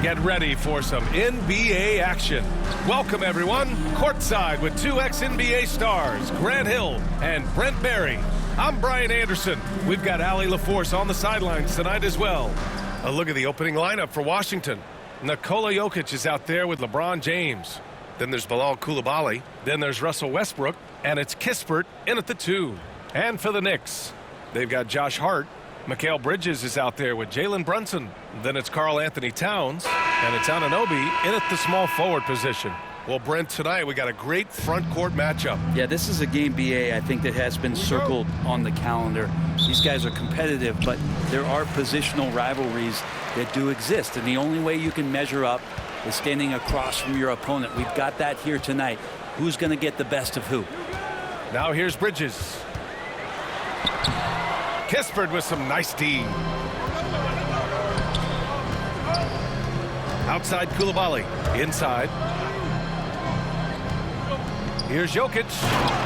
Get ready for some NBA action. Welcome, everyone. Courtside with two ex-NBA stars, Grant Hill and Brent Barry. I'm Brian Anderson. We've got Allie LaForce on the sidelines tonight as well. A look at the opening lineup for Washington. Nikola Jokic is out there with LeBron James. Then there's Bilal Coulibaly. Then there's Russell Westbrook. And it's Kispert in at the 2. And for the Knicks, they've got Josh Hart. Mikal Bridges is out there with Jalen Brunson. Then it's Karl Anthony Towns. And it's Anunoby in at the small forward position. Well, Brent, tonight we got a great front court matchup. Yeah, this is a game BA, I think, that has been circled on the calendar. These guys are competitive, but there are positional rivalries that do exist. And the only way you can measure up is standing across from your opponent. We've got that here tonight. Who's going to get the best of who? Now here's Bridges. Kispert with some nice D. Outside Coulibaly. Inside. Here's Jokic.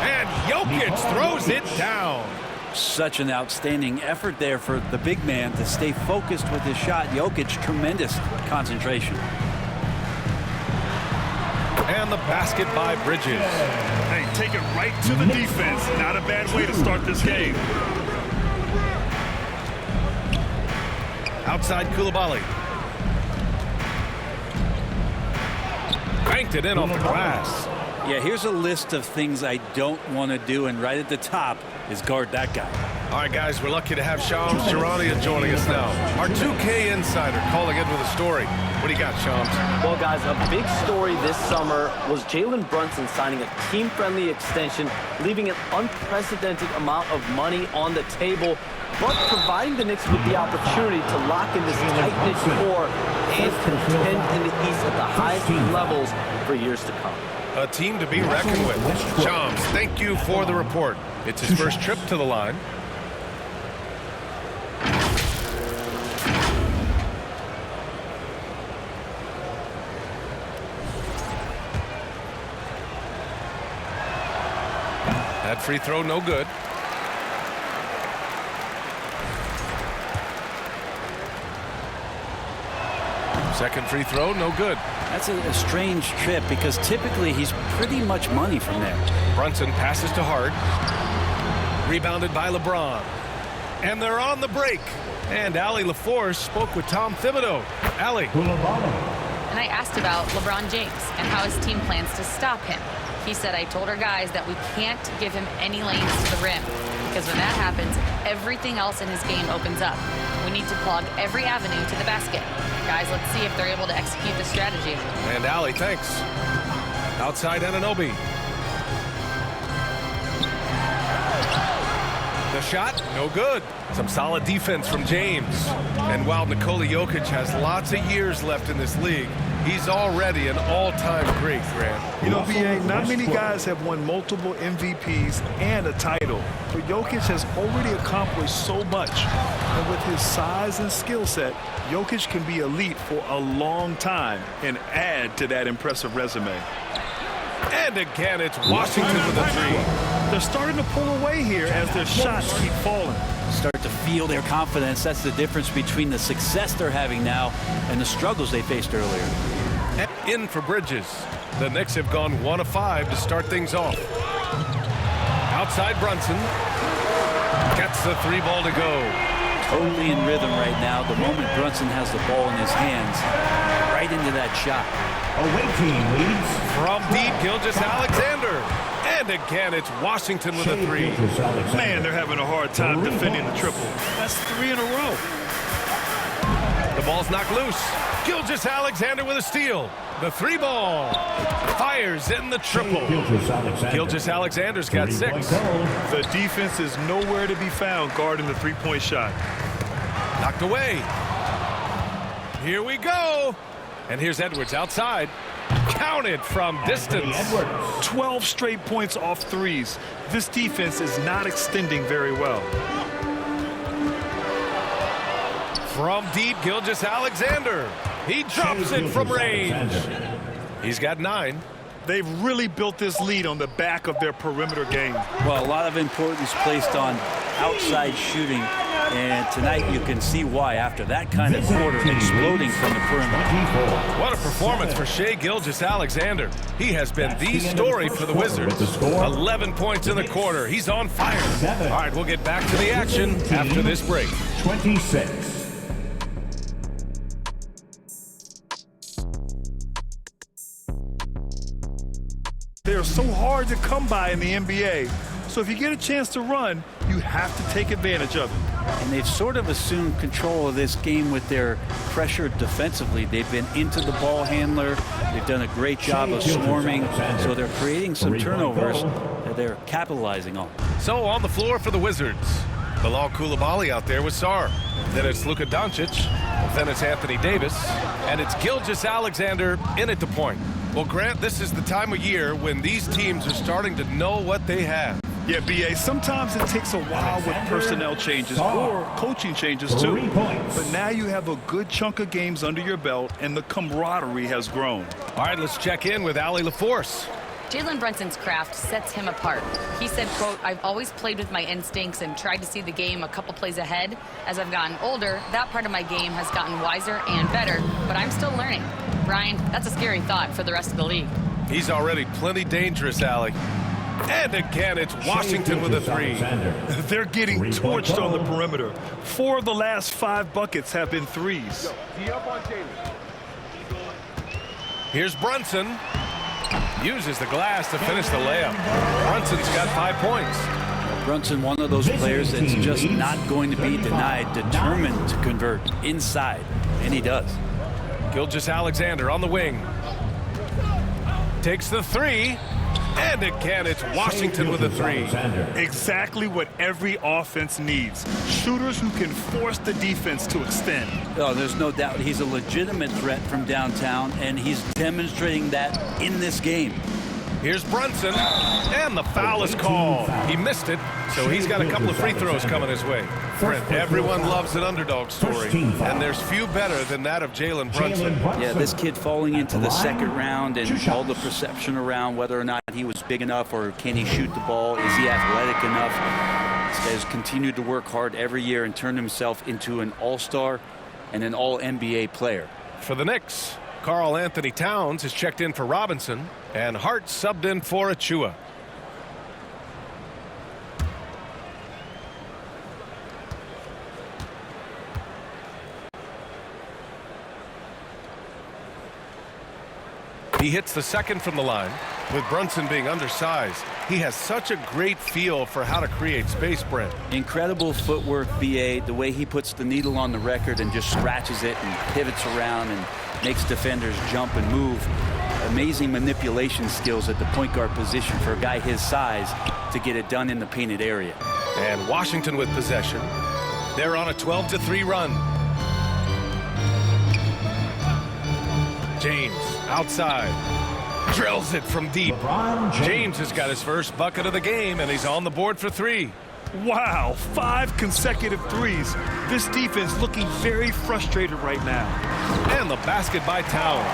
And Jokic throws it down. Such an outstanding effort there for the big man to stay focused with his shot. Jokic, tremendous concentration. And the basket by Bridges. Hey, take it right to the defense. Not a bad way to start this game. Outside Coulibaly. Banked it in off the glass. Yeah, here's a list of things I don't want to do, and right at the top is guard that guy. All right, guys, we're lucky to have Shams Charania joining us now. Our 2K insider calling in with a story. What do you got, Shams? Well, guys, a big story this summer was Jalen Brunson signing a team-friendly extension, leaving an unprecedented amount of money on the table, but providing the Knicks with the opportunity to lock in this tight-knit core and contend in the East at the highest levels for years to come. A team to be reckoned with. Shams, thank you for the report. It's his first trip to the line. That free throw, no good. Second free throw, no good. That's a strange trip because typically he's pretty much money from there. Brunson passes to Hart. Rebounded by LeBron. And they're on the break. And Allie LaForce spoke with Tom Thibodeau. Allie. And I asked about LeBron James and how his team plans to stop him. He said, I told our guys that we can't give him any lanes to the rim, because when that happens, everything else in his game opens up. We need to plug every avenue to the basket. Guys, let's see if they're able to execute the strategy. And Allie, thanks. Outside Anunoby. The shot, no good. Some solid defense from James. And while Nikola Jokic has lots of years left in this league, he's already an all-time great, Grant. You know, BA, not many guys have won multiple MVPs and a title, but Jokic has already accomplished so much. And with his size and skill set, Jokic can be elite for a long time and add to that impressive resume. And again, it's Washington with a three. They're starting to pull away here as their shots keep falling. Start to feel their confidence. That's the difference between the success they're having now and the struggles they faced earlier. And in for Bridges. The Knicks have gone 1 of 5 to start things off. Outside Brunson. Gets the 3 ball to go. Totally in rhythm right now. The moment Brunson has the ball in his hands, right into that shot. Away team leads. From deep, Gilgeous-Alexander. And again, it's Washington with a 3. Man, they're having a hard time defending the triple. That's 3 in a row. The ball's knocked loose. Gilgeous-Alexander with a steal. The 3 ball. Fires in the triple. Gilgeous-Alexander's got 6. The defense is nowhere to be found guarding the three-point shot. Knocked away. Here we go. And here's Edwards outside. Counted from distance. 12 straight points off threes. This defense is not extending very well. From deep, Gilgeous-Alexander. He drops it from range. He's got 9. They've really built this lead on the back of their perimeter game. Well, a lot of importance placed on outside shooting, and tonight you can see why after that kind of quarter exploding from the perimeter. What a performance for Shai Gilgeous-Alexander. He has been the story for the Wizards. 11 points in the quarter. He's on fire. All right, we'll get back to the action after this break. 26. They're so hard to come by in the NBA. So if you get a chance to run, you have to take advantage of it. And they've sort of assumed control of this game with their pressure defensively. They've been into the ball handler. They've done a great job of swarming. So they're creating some turnovers that they're capitalizing on. So on the floor for the Wizards, Bilal Coulibaly out there with Sarr. Then it's Luka Doncic. Then it's Anthony Davis. And it's Gilgeous-Alexander in at the point. Well, Grant, this is the time of year when these teams are starting to know what they have. Yeah, B.A., sometimes it takes a while with personnel changes or coaching changes too. But now you have a good chunk of games under your belt and the camaraderie has grown. All right, let's check in with Allie LaForce. Jalen Brunson's craft sets him apart. He said, quote, "I've always played with my instincts and tried to see the game a couple plays ahead. As I've gotten older, that part of my game has gotten wiser and better, but I'm still learning." Brian, that's a scary thought for the rest of the league. He's already plenty dangerous, Allie. And again, it's Washington with a three. They're getting torched on the perimeter. 4 of the last 5 buckets have been threes. Here's Brunson. Uses the glass to finish the layup. Brunson's got 5 points. Brunson, one of those players that's just not going to be denied, determined to convert inside, and he does. Gilgeous-Alexander on the wing. Takes the three. And again, it's Washington with a three. Exactly what every offense needs. Shooters who can force the defense to extend. Oh, there's no doubt he's a legitimate threat from downtown, and he's demonstrating that in this game. Here's Brunson, and the foul is called. He missed it, so he's got a couple of free throws coming his way. Brent, everyone loves an underdog story, and there's few better than that of Jalen Brunson. Yeah, this kid falling into the second round and all the perception around whether or not he was big enough or can he shoot the ball, is he athletic enough. This guy's continued to work hard every year and turned himself into an all-star and an all-NBA player. For the Knicks, Karl Anthony Towns has checked in for Robinson, and Hart subbed in for Achua. He hits the second from the line. With Brunson being undersized, he has such a great feel for how to create space, Brent. Incredible footwork, BA, the way he puts the needle on the record and just scratches it and pivots around and makes defenders jump and move. Amazing manipulation skills at the point guard position for a guy his size to get it done in the painted area. And Washington with possession. They're on a 12-3 run. James outside. Drills it from deep. James has got his first bucket of the game, and he's on the board for 3. Wow, 5 consecutive threes. This defense looking very frustrated right now. And the basket by Towns.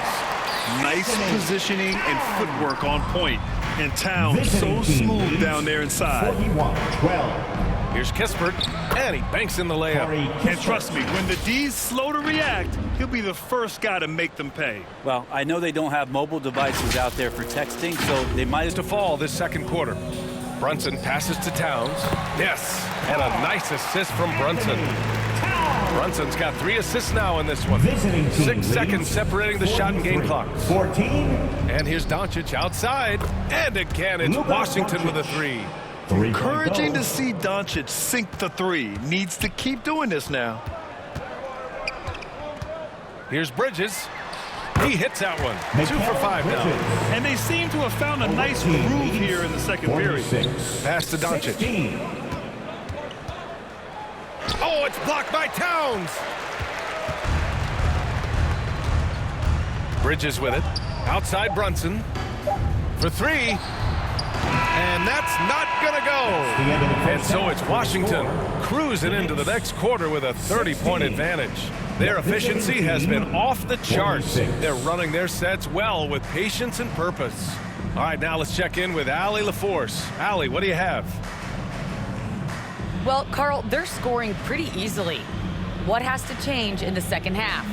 Nice positioning and footwork on point. And Towns so smooth down there inside. 41-12. Here's Kispert, and he banks in the layup. And trust me, when the D's slow to react, he'll be the first guy to make them pay. Well, I know they don't have mobile devices out there for texting, so they might To fall this second quarter. Brunson passes to Towns. Yes, and a nice assist from Brunson. Brunson's got 3 assists now in this one. 6 seconds separating the shot and game clock. 14. And here's Doncic outside. And again, it's Washington with a 3. Encouraging to see Doncic sink the 3. Needs to keep doing this now. Here's Bridges. He hits that one. 2 for 5 now. And they seem to have found a nice groove here in the second period. Pass to Doncic. Oh, it's blocked by Towns. Bridges with it. Outside Brunson. For 3. And that's not going to go. And so it's Washington cruising into the next quarter with a 30-point advantage. Their efficiency has been off the charts. They're running their sets well with patience and purpose. All right, now let's check in with Allie LaForce. Allie, what do you have? Well, Carl, they're scoring pretty easily. What has to change in the second half?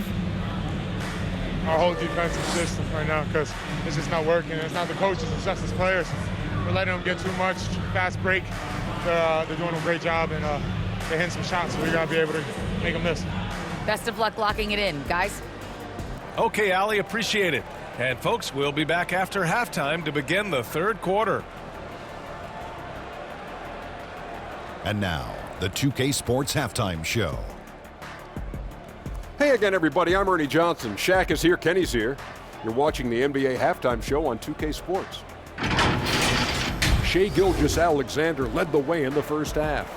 Our whole defensive system right now, because it's just not working. It's not the coaches, it's just the players. We're letting them get too much fast break. They're doing a great job, and they're hitting some shots, so we got to be able to make them miss. Best of luck locking it in, guys. Okay, Allie, appreciate it. And folks, we'll be back after halftime to begin the third quarter. And now, the 2K Sports Halftime Show. Hey again, everybody. I'm Ernie Johnson. Shaq is here. Kenny's here. You're watching the NBA Halftime Show on 2K Sports. Shai Gilgeous-Alexander led the way in the first half.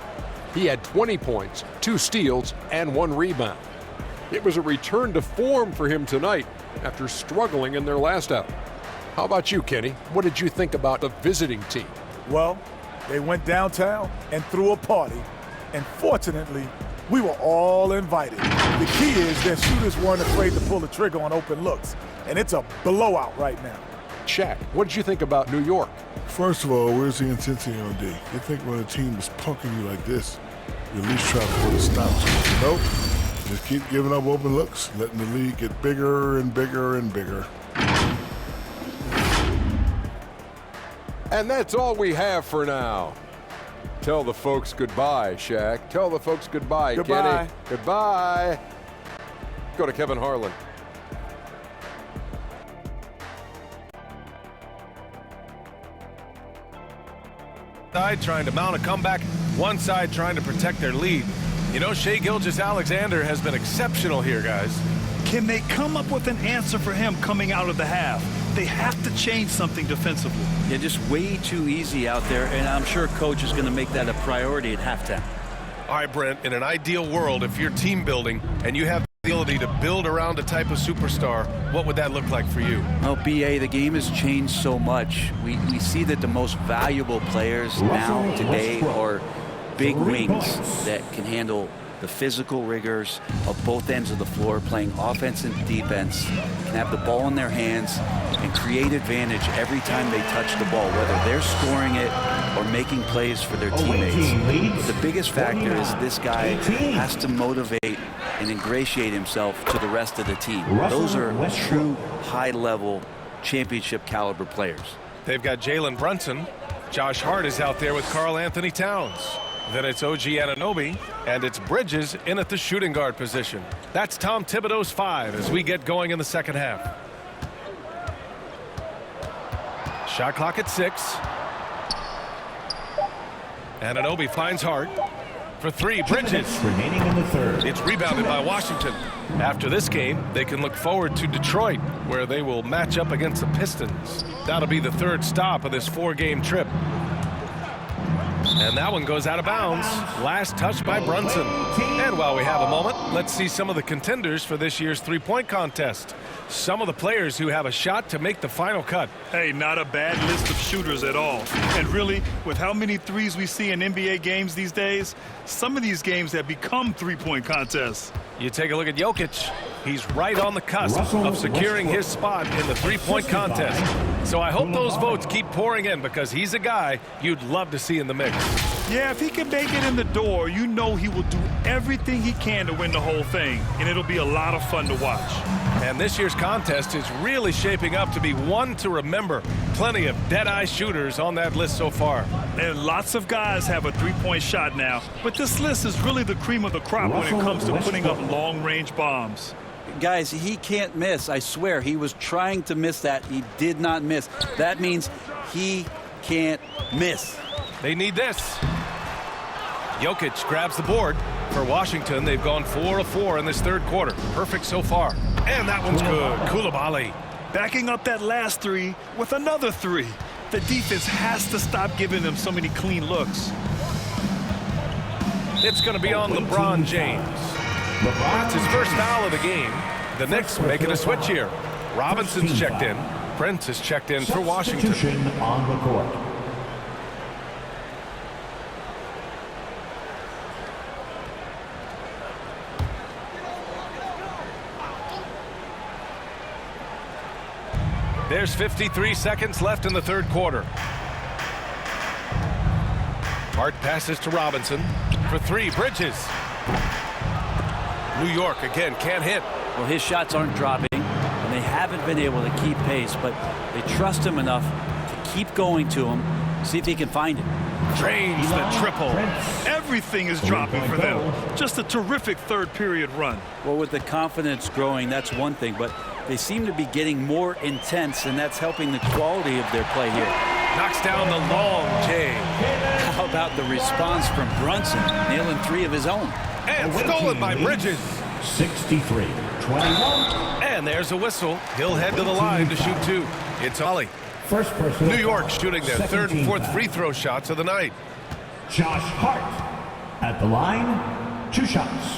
He had 20 points, 2 steals, and 1 rebound. It was a return to form for him tonight after struggling in their last out. How about you, Kenny? What did you think about the visiting team? Well, they went downtown and threw a party, and fortunately, we were all invited. The key is that shooters weren't afraid to pull the trigger on open looks, and it's a blowout right now. Shaq, what did you think about New York? First of all, where's the intensity on D? You think when a team is punking you like this, you at least try to put a stop to it. Nope. Just keep giving up open looks, letting the league get bigger and bigger and bigger. And that's all we have for now. Tell the folks goodbye, Shaq. Tell the folks goodbye, Goodbye. Kenny. Goodbye. Go to Kevin Harlan. Side trying to mount a comeback, one side trying to protect their lead. You know, Shai Gilgeous-Alexander has been exceptional here, guys. Can they come up with an answer for him coming out of the half? They have to change something defensively. Yeah, just way too easy out there, and I'm sure coach is going to make that a priority at halftime. All right, Brent, in an ideal world, if you're team building and you have the ability to build around a type of superstar, what would that look like for you? Well, BA, the game has changed so much. We see that the most valuable players now, today, are big wings that can handle the physical rigors of both ends of the floor, playing offense and defense, can have the ball in their hands and create advantage every time they touch the ball, whether they're scoring it or making plays for their teammates. The biggest factor is this guy has to motivate and ingratiate himself to the rest of the team. Those are true high-level championship caliber players. They've got Jalen Brunson. Josh Hart is out there with Karl Anthony Towns. Then it's OG Anunoby, and it's Bridges in at the shooting guard position. That's Tom Thibodeau's 5 as we get going in the second half. Shot clock at 6. Anunoby finds Hart. For 3, Bridges. Remaining in the third. It's rebounded by Washington. After this game, they can look forward to Detroit, where they will match up against the Pistons. That'll be the third stop of this 4-game trip. And that one goes out of bounds. Last touch by Brunson. And while we have a moment, let's see some of the contenders for this year's three-point contest. Some of the players who have a shot to make the final cut. Hey, not a bad list of shooters at all. And really, with how many threes we see in NBA games these days, some of these games have become three-point contests. You take a look at Jokic. He's right on the cusp of securing his spot in the three-point contest. So I hope those votes keep pouring in because he's a guy you'd love to see in the mix. Yeah, if he can make it in the door, you know he will do everything he can to win the whole thing, and it'll be a lot of fun to watch. And this year's contest is really shaping up to be one to remember. Plenty of dead-eye shooters on that list so far. And lots of guys have a three-point shot now, but this list is really the cream of the crop when it comes to putting up long-range bombs. Guys, he can't miss. I swear, he was trying to miss that. He did not miss. That means he can't miss. They need this. Jokic grabs the board. For Washington, they've gone 4 of 4 in this third quarter. Perfect so far. And that one's good. Koulibaly. Backing up that last three with another three. The defense has to stop giving them so many clean looks. It's going to be on LeBron James. That's his first foul of the game. The Knicks making a switch here. Robinson's checked in. Prince is checked in for Washington. On the court. There's 53 seconds left in the third quarter. Hart passes to Robinson for three. Bridges. New York again can't hit. Well, his shots aren't dropping, and they haven't been able to keep pace, but they trust him enough to keep going to him, see if he can find it. Drains the triple. Everything is dropping for them. Just a terrific third period run. Well, with the confidence growing, that's one thing, but they seem to be getting more intense, and that's helping the quality of their play here. Knocks down the long J. How about the response from Brunson, nailing three of his own? And stolen by Bridges. 63-21. And there's a whistle. He'll head to the line to shoot two. It's Ollie. First person. New York shooting their third and fourth free throw shots of the night. Josh Hart at the line. 2 shots.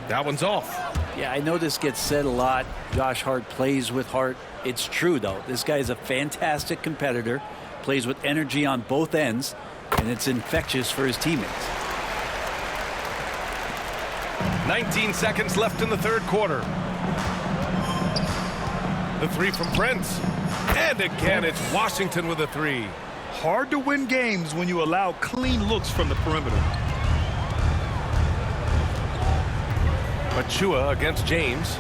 That one's off. Yeah, I know this gets said a lot. Josh Hart plays with heart. It's true, though. This guy is a fantastic competitor, plays with energy on both ends, and it's infectious for his teammates. 19 seconds left in the third quarter. The three from Brent. And again, it's Washington with a three. Hard to win games when you allow clean looks from the perimeter. Achua against James.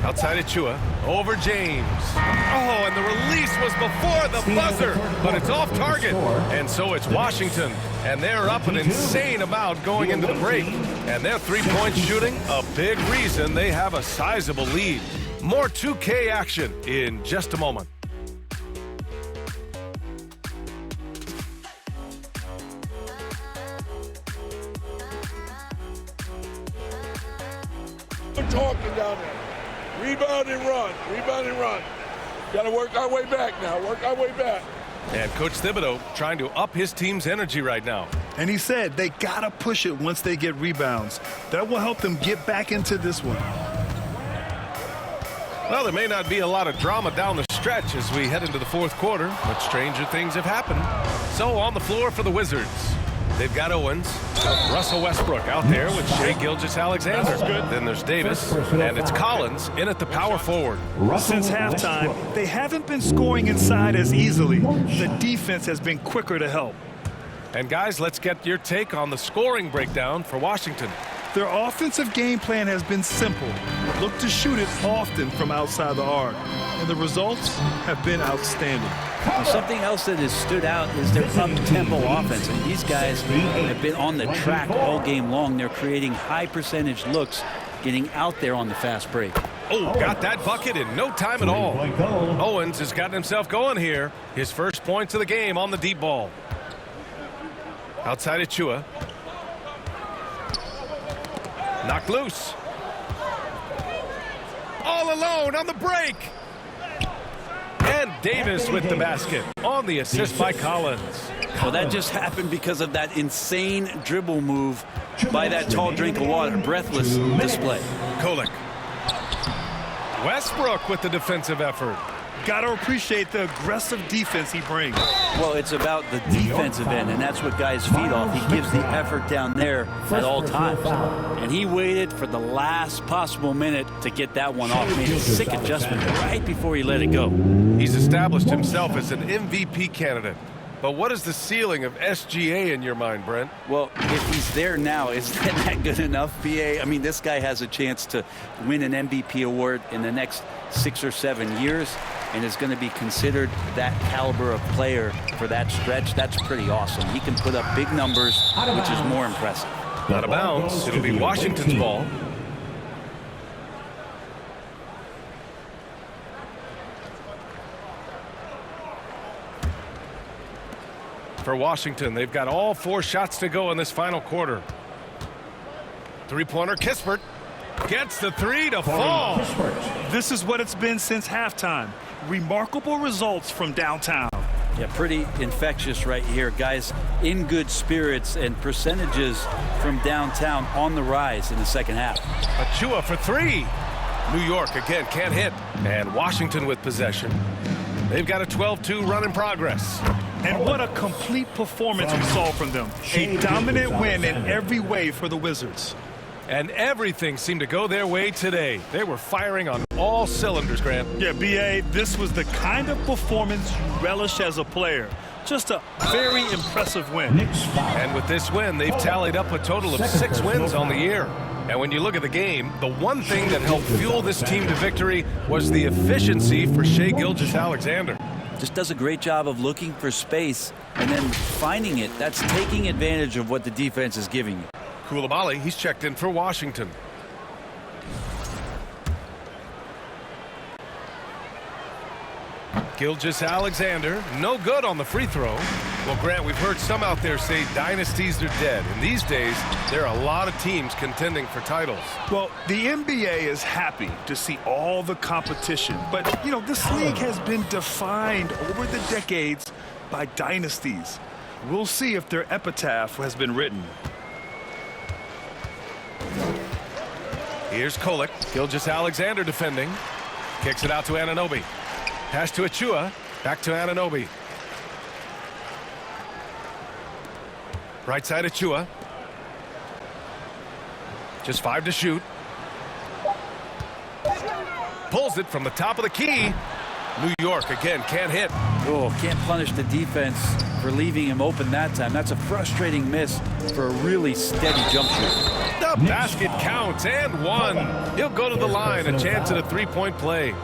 Outside Achua. Over James. Oh, and the release was before the buzzer, but it's off target. And so it's Washington, and they're up an insane amount going into the break. And their three-point shooting, a big reason they have a sizable lead. More 2K action in just a moment. We're talking down there. Rebound and run. Rebound and run. Got to work our way back now. Work our way back. And Coach Thibodeau trying to up his team's energy right now. And he said they got to push it once they get rebounds. That will help them get back into this one. Well, there may not be a lot of drama down the stretch as we head into the fourth quarter, but stranger things have happened. So on the floor for the Wizards, they've got Owens, Russell Westbrook out there with Shai Gilgeous-Alexander. Then there's Davis, and it's Collins in at the power forward. Since halftime, they haven't been scoring inside as easily. The defense has been quicker to help. And guys, let's get your take on the scoring breakdown for Washington. Their offensive game plan has been simple. Look to shoot it often from outside the arc. And the results have been outstanding. Well, something else that has stood out is their up-tempo offense. And these guys have been on the track all game long. They're creating high-percentage looks, getting out there on the fast break. Oh, got that bucket in no time at all. Owens has gotten himself going here. His first points of the game on the deep ball. Outside Achua. Knocked loose. All alone on the break. And Davis with the basket on the assist by Collins. Well, that just happened because of that insane dribble move by that tall drink of water. Breathless display. Kolek. Westbrook with the defensive effort. Got to appreciate the aggressive defense he brings. Well, it's about the defensive end, and that's what guys feed off. He gives the effort down there at all times. And he waited for the last possible minute to get that one off. Made a sick adjustment right before he let it go. He's established himself as an MVP candidate. But what is the ceiling of SGA in your mind, Brent? Well, if he's there now, is that good enough, BA? I mean, this guy has a chance to win an MVP award in the next 6 or 7 years, and is going to be considered that caliber of player for that stretch. That's pretty awesome. He can put up big numbers, which is more impressive. Out of bounds. It'll be Washington's ball. For Washington, they've got all 4 shots to go in this final quarter. Three-pointer, Kispert gets the 3 to fall. This is what it's been since halftime. Remarkable results from downtown. Yeah, pretty infectious right here. Guys in good spirits, and percentages from downtown on the rise in the second half. Achua for 3. New York again can't hit. And Washington with possession. They've got a 12-2 run in progress. And what a complete performance we saw from them. A dominant win in every way for the Wizards. And everything seemed to go their way today. They were firing on all cylinders, Grant. Yeah, B.A., this was the kind of performance you relish as a player. Just a very impressive win. And with this win, they've tallied up a total of 6 wins on the year. And when you look at the game, the one thing that helped fuel this team to victory was the efficiency for Shai Gilgeous-Alexander. Just does a great job of looking for space and then finding it. That's taking advantage of what the defense is giving you. Koulibaly, he's checked in for Washington. Gilgeous-Alexander, no good on the free throw. Well, Grant, we've heard some out there say dynasties are dead. And these days, there are a lot of teams contending for titles. Well, the NBA is happy to see all the competition. But, you know, this league has been defined over the decades by dynasties. We'll see if their epitaph has been written. Here's Kolek. Gilgeous-Alexander defending. Kicks it out to Anunoby. Pass to Achua. Back to Anunoby. Right side Achua. Just 5 to shoot. Pulls it from the top of the key. New York again can't hit. Oh, can't punish the defense for leaving him open that time. That's a frustrating miss for a really steady jump shot. The basket counts and one. He'll go to the line. A chance at a three-point play.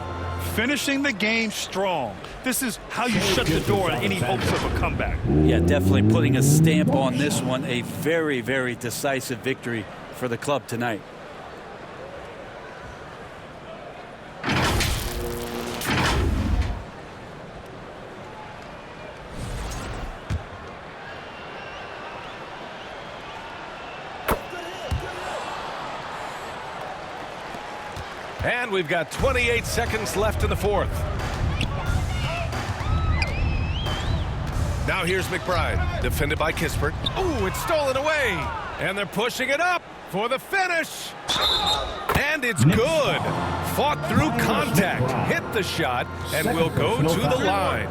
Finishing the game strong. This is how you shut the door on any hopes of a comeback. Yeah, definitely putting a stamp on this one. A very, very decisive victory for the club tonight. And we've got 28 seconds left in the fourth. Now here's McBride, defended by Kispert. Ooh, it's stolen away. And they're pushing it up for the finish. And it's good. Fought through contact, hit the shot, and will go to the line.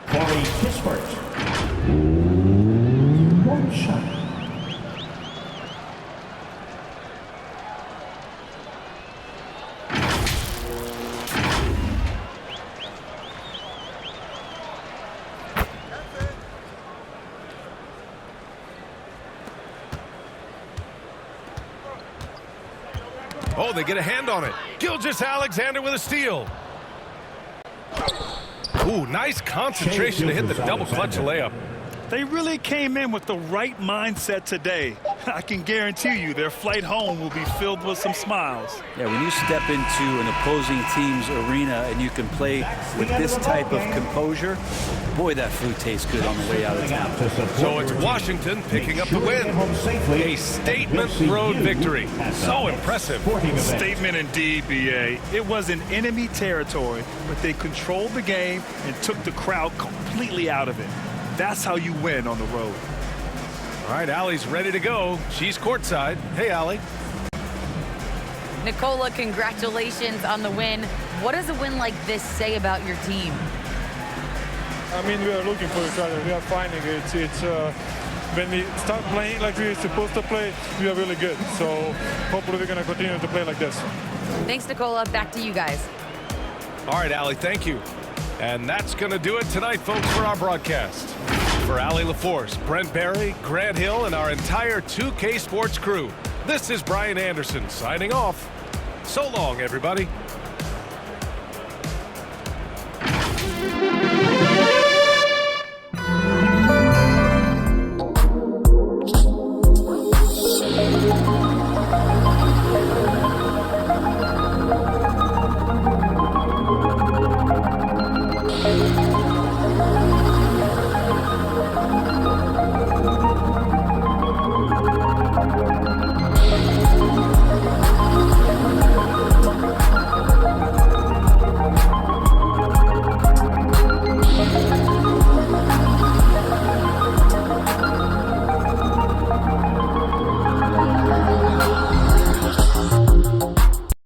Corey Kispert. One shot. Oh, they get a hand on it. Gilgeous-Alexander with a steal. Ooh, nice concentration to hit the double clutch layup. They really came in with the right mindset today. I can guarantee you their flight home will be filled with some smiles. Yeah, when you step into an opposing team's arena and you can play with this type of composure, boy, that food tastes good on the way out of town. So it's Washington picking up the win. A statement road victory. So impressive. Statement indeed, B.A. It was in enemy territory, but they controlled the game and took the crowd completely out of it. That's how you win on the road. All right, Allie's ready to go. She's courtside. Hey, Allie. Nicola, congratulations on the win. What does a win like this say about your team? I mean, we are looking for each other. We are finding it. When we start playing like we're supposed to play, we are really good. So hopefully we're going to continue to play like this. Thanks, Nicola. Back to you guys. All right, Allie, thank you. And that's going to do it tonight, folks, for our broadcast. For Allie LaForce, Brent Barry, Grant Hill, and our entire 2K Sports crew, this is Brian Anderson signing off. So long, everybody.